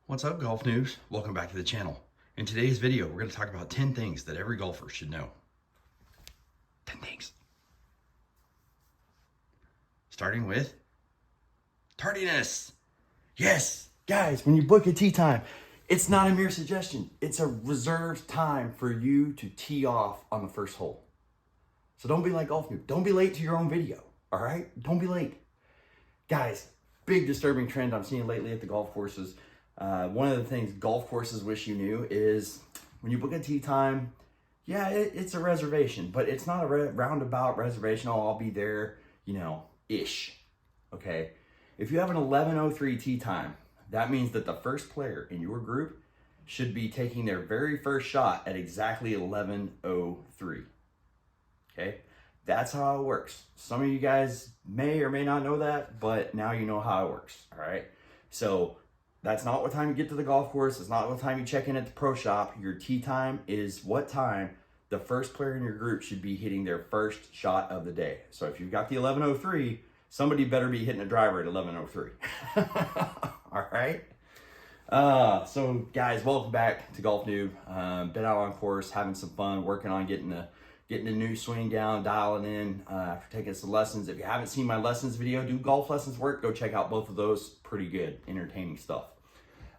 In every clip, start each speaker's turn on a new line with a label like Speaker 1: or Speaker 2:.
Speaker 1: What's up, golf noobs? Welcome back to the channel. In today's video, we're going to talk about 10 things that every golfer should know. 10 things. Starting with tardiness. Yes, guys, when you book a tee time, it's not a mere suggestion. It's a reserved time for you to tee off on the first hole. So don't be like golf noob. Don't be late to your own video, all right? Don't be late. Guys, big disturbing trend I'm seeing lately at the golf courses. One of the things golf courses wish you knew is when you book a tee time, yeah, it's a reservation, but it's not a roundabout reservation. Oh, I'll be there, ish. Okay. If you have an 11:03 tee time, that means that the first player in your group should be taking their very first shot at exactly 11:03. Okay. That's how it works. Some of you guys may or may not know that, but now you know how it works. All right. So that's not what time you get to the golf course. It's not what time you check in at the pro shop. Your tee time is what time the first player in your group should be hitting their first shot of the day. So if you've got the 11:03, somebody better be hitting a driver at 11:03. All right. So guys, welcome back to Golf Noob. Been out on course, having some fun, working on getting the new swing down, dialing in after taking some lessons. If you haven't seen my lessons video, do golf lessons work? Go check out both of those. Pretty good, entertaining stuff.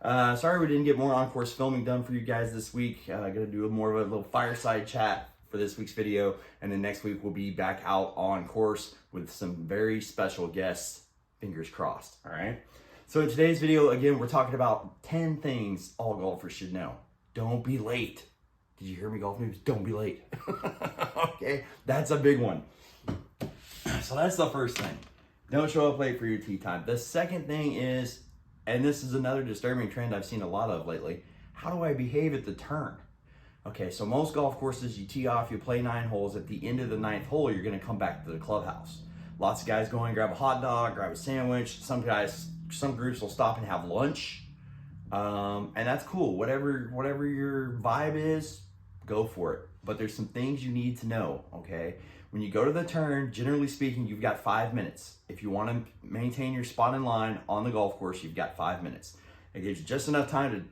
Speaker 1: Sorry we didn't get more on-course filming done for you guys this week. Gonna do more of a little fireside chat for this week's video, and then next week we'll be back out on course with some very special guests. Fingers crossed. All right. So in today's video, again, we're talking about 10 things all golfers should know. Don't be late. Did you hear me, golf noobs? Don't be late. Okay, that's a big one. So that's the first thing. Don't show up late for your tee time. The second thing is, and this is another disturbing trend I've seen a lot of lately, how do I behave at the turn? Okay, so most golf courses, you tee off, you play 9 holes. At the end of the 9th hole, you're gonna come back to the clubhouse. Lots of guys go in, grab a hot dog, grab a sandwich. Some groups will stop and have lunch. And that's cool. Whatever your vibe is, go for it. But there's some things you need to know, okay? When you go to the turn, generally speaking, you've got 5 minutes. If you want to maintain your spot in line on the golf course, you've got 5 minutes. It gives you just enough time to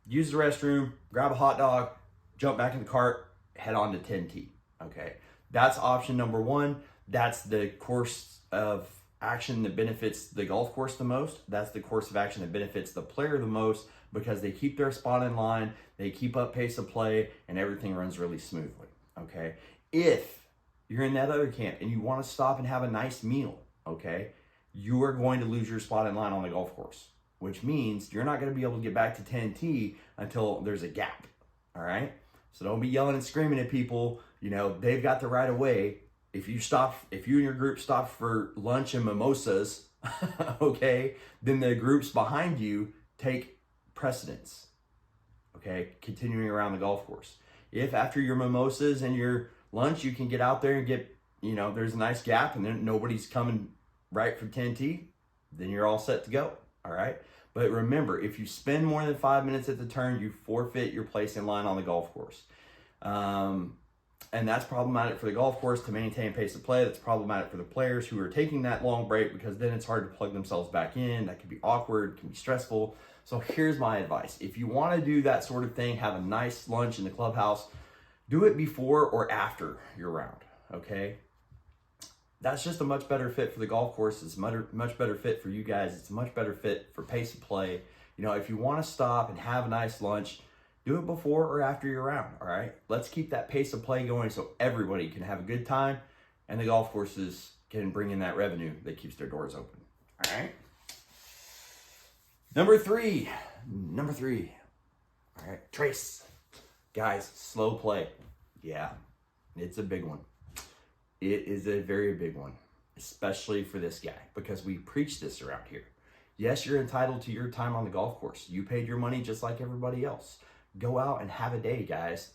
Speaker 1: use the restroom, grab a hot dog, jump back in the cart, head on to 10T, okay? That's option number one. That's the course of action that benefits the golf course the most. That's the course of action that benefits the player the most, because they keep their spot in line, they keep up pace of play, and everything runs really smoothly, okay? If you're in that other camp and you want to stop and have a nice meal, okay, you are going to lose your spot in line on the golf course, which means you're not going to be able to get back to 10T until there's a gap, all right? So don't be yelling and screaming at people. They've got the right of way. If you and your group stop for lunch and mimosas, okay, then the groups behind you take precedence, okay, continuing around the golf course. If after your mimosas and your lunch, you can get out there and get, there's a nice gap and then nobody's coming right for 10T, then you're all set to go, all right? But remember, if you spend more than 5 minutes at the turn, you forfeit your place in line on the golf course. And that's problematic for the golf course to maintain pace of play. That's problematic for the players who are taking that long break, because then it's hard to plug themselves back in. That can be awkward, can be stressful. So here's my advice. If you want to do that sort of thing, have a nice lunch in the clubhouse, do it before or after your round, okay? That's just a much better fit for the golf course. It's a much better fit for you guys. It's a much better fit for pace of play. If you want to stop and have a nice lunch, do it before or after your round, all right? Let's keep that pace of play going so everybody can have a good time and the golf courses can bring in that revenue that keeps their doors open, all right? Number three, all right, trace. Guys, slow play. Yeah, it's a big one. It is a very big one, especially for this guy, because we preach this around here. Yes, you're entitled to your time on the golf course. You paid your money just like everybody else. Go out and have a day, guys.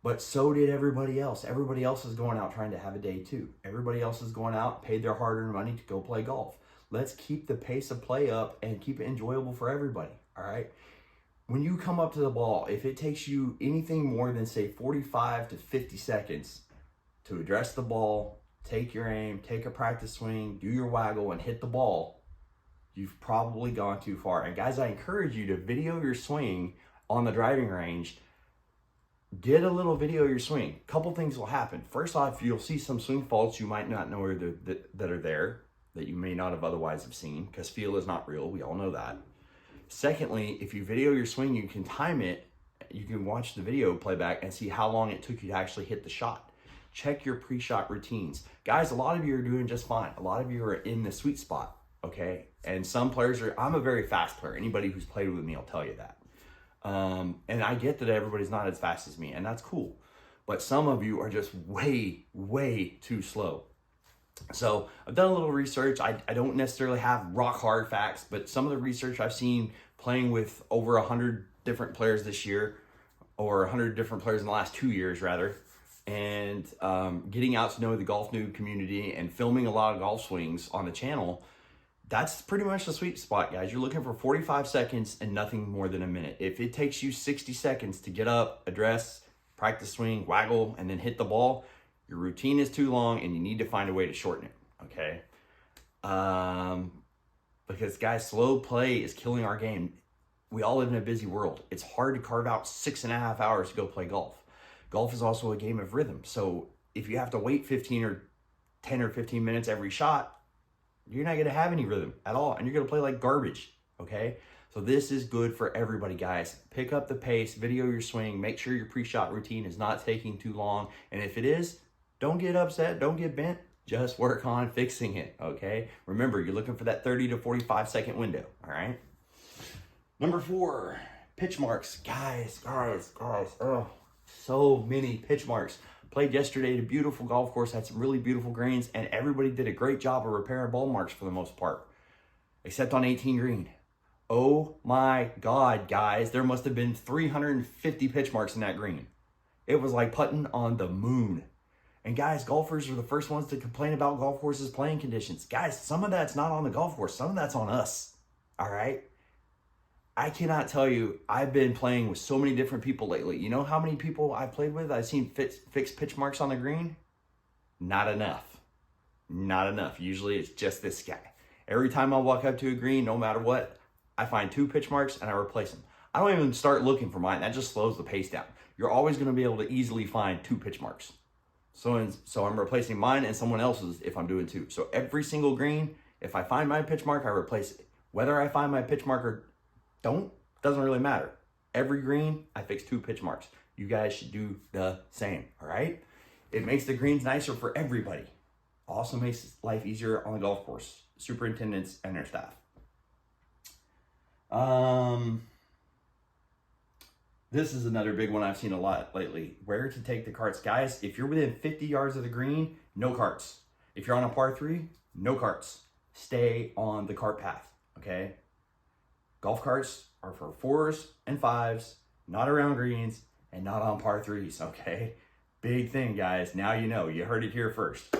Speaker 1: But so did everybody else. Everybody else is going out trying to have a day too. Everybody else is going out, paid their hard-earned money to go play golf. Let's keep the pace of play up and keep it enjoyable for everybody, all right? When you come up to the ball, if it takes you anything more than, say, 45 to 50 seconds to address the ball, take your aim, take a practice swing, do your waggle, and hit the ball, you've probably gone too far. And guys, I encourage you to video your swing on the driving range. Get a little video of your swing. A couple things will happen. First off, you'll see some swing faults you might not know that are there, that you may not have otherwise have seen, because feel is not real. We all know that. Secondly, if you video your swing, you can time it. You can watch the video playback and see how long it took you to actually hit the shot. Check your pre-shot routines. Guys, a lot of you are doing just fine. A lot of you are in the sweet spot, okay? And some players are, I'm a very fast player. Anybody who's played with me will tell you that. And I get that everybody's not as fast as me, and that's cool. But some of you are just way, way too slow. So I've done a little research. I don't necessarily have rock hard facts, but some of the research I've seen playing with over 100 different players this year, or 100 different players in the last 2 years rather, and getting out to know the Golf Noob community and filming a lot of golf swings on the channel, that's pretty much the sweet spot, guys. You're looking for 45 seconds and nothing more than a minute. If it takes you 60 seconds to get up, address, practice swing, waggle, and then hit the ball, your routine is too long and you need to find a way to shorten it, okay? Because, guys, slow play is killing our game. We all live in a busy world. It's hard to carve out 6.5 hours to go play golf. Golf is also a game of rhythm. So if you have to wait 10 or 15 minutes every shot, you're not going to have any rhythm at all, and you're going to play like garbage, okay? So this is good for everybody, guys. Pick up the pace, video your swing, make sure your pre-shot routine is not taking too long, and if it is, don't get upset, don't get bent, just work on fixing it, okay? Remember, you're looking for that 30 to 45 second window, all right? Number 4, pitch marks. Guys, oh, so many pitch marks. Played yesterday at a beautiful golf course, had some really beautiful greens, and everybody did a great job of repairing ball marks for the most part, except on 18 green. Oh my God, guys, there must have been 350 pitch marks in that green. It was like putting on the moon. And guys, golfers are the first ones to complain about golf courses' playing conditions. Guys, some of that's not on the golf course, some of that's on us, all right? I cannot tell you, I've been playing with so many different people lately. You know how many people I've played with? I've seen fix pitch marks on the green? Not enough. Not enough. Usually it's just this guy. Every time I walk up to a green, no matter what, I find 2 pitch marks and I replace them. I don't even start looking for mine. That just slows the pace down. You're always going to be able to easily find 2 pitch marks. So I'm replacing mine and someone else's if I'm doing 2. So every single green, if I find my pitch mark, I replace it. Whether I find my pitch mark or doesn't really matter. Every green, I fix 2 pitch marks. You guys should do the same, all right? It makes the greens nicer for everybody. Also makes life easier on the golf course, superintendents and their staff. This is another big one I've seen a lot lately. Where to take the carts. Guys, if you're within 50 yards of the green, no carts. If you're on a par 3, no carts. Stay on the cart path, okay? Golf carts are for 4s and 5s, not around greens, and not on par 3s, okay? Big thing, guys. Now you know. You heard it here first.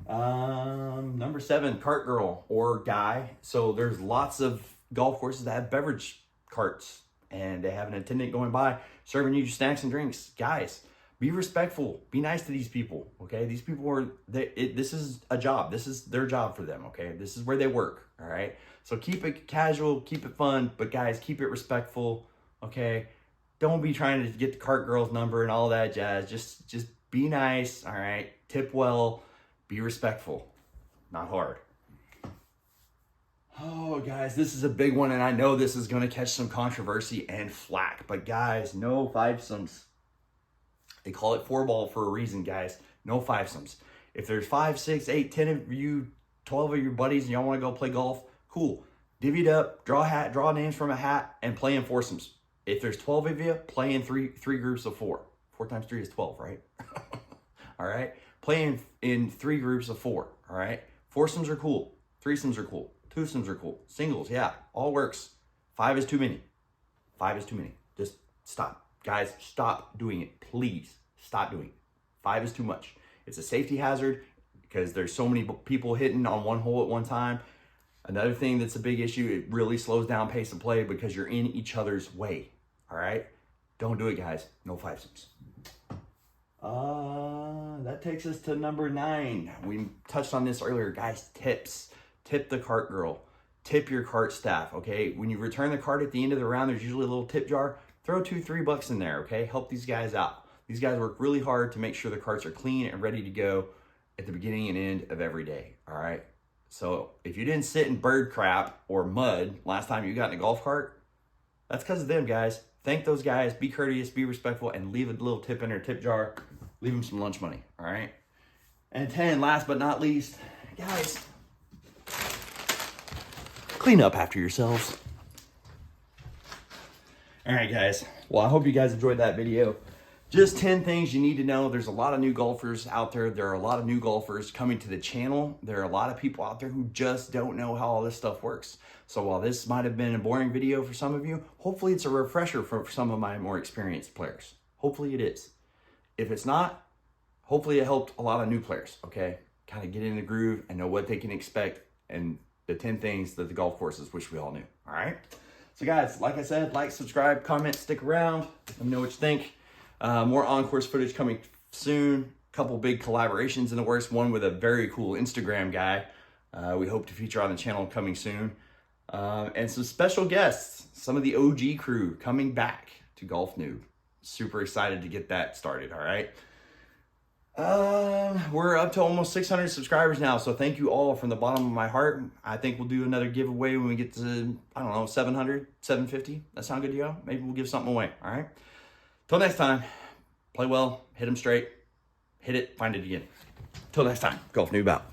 Speaker 1: Number 7, cart girl or guy. So there's lots of golf courses that have beverage carts, and they have an attendant going by serving you snacks and drinks. Guys, be respectful. Be nice to these people, okay? These people are, this is a job. This is their job for them, okay? This is where they work, all right? So keep it casual, keep it fun, but guys, keep it respectful, okay? Don't be trying to get the cart girl's number and all that jazz. Just be nice, all right? Tip well, be respectful, not hard. Oh, guys, this is a big one, and I know this is going to catch some controversy and flack, but guys, no fivesomes. They call it 4-ball for a reason, guys. No fivesomes. If there's 5, 6, 8, 10 of you, 12 of your buddies, and y'all want to go play golf, cool. Divvy it up, draw names from a hat, and play in foursomes. If there's 12 of you, play in three groups of 4. 4 times 3 is 12, right? All right? Play in 3 groups of 4, all right? Foursomes are cool. Threesomes are cool. Twosomes are cool. Singles, yeah, all works. 5 is too many. 5 is too many. Just stop. Guys, stop doing it. Please, stop doing it. 5 is too much. It's a safety hazard because there's so many people hitting on one hole at one time. Another thing that's a big issue, it really slows down pace of play because you're in each other's way, all right? Don't do it, guys. No fivesomes. That takes us to number 9. We touched on this earlier. Guys, tips. Tip the cart girl. tip your cart staff, okay? When you return the cart at the end of the round, there's usually a little tip jar. Throw $2-3 in there, okay? Help these guys out. These guys work really hard to make sure the carts are clean and ready to go at the beginning and end of every day, all right? So if you didn't sit in bird crap or mud last time you got in a golf cart, that's because of them, guys. Thank those guys, be courteous, be respectful, and leave a little tip in their tip jar. Leave them some lunch money, all right? And 10, last but not least, guys, clean up after yourselves. All right, guys. Well, I hope you guys enjoyed that video. Just 10 things you need to know. There's a lot of new golfers out there. There are a lot of new golfers coming to the channel. There are a lot of people out there who just don't know how all this stuff works. So while this might have been a boring video for some of you, hopefully it's a refresher for some of my more experienced players. Hopefully it is. If it's not, hopefully it helped a lot of new players, okay? Kind of get in the groove and know what they can expect and the 10 things that the golf courses wish we all knew, all right? So guys, like I said, like, subscribe, comment, stick around. Let me know what you think. More on-course footage coming soon. Couple big collaborations in the works. One with a very cool Instagram guy. We hope to feature on the channel coming soon. And some special guests. Some of the OG crew coming back to Golf Noob. Super excited to get that started, all right? We're up to almost 600 subscribers now, so thank you all from the bottom of my heart. I think we'll do another giveaway when we get to, I don't know, 700, 750. That sound good to you? Maybe we'll give something away, all right? Till next time, play well, hit them straight, hit it, find it again. Till next time, Golf Noob out.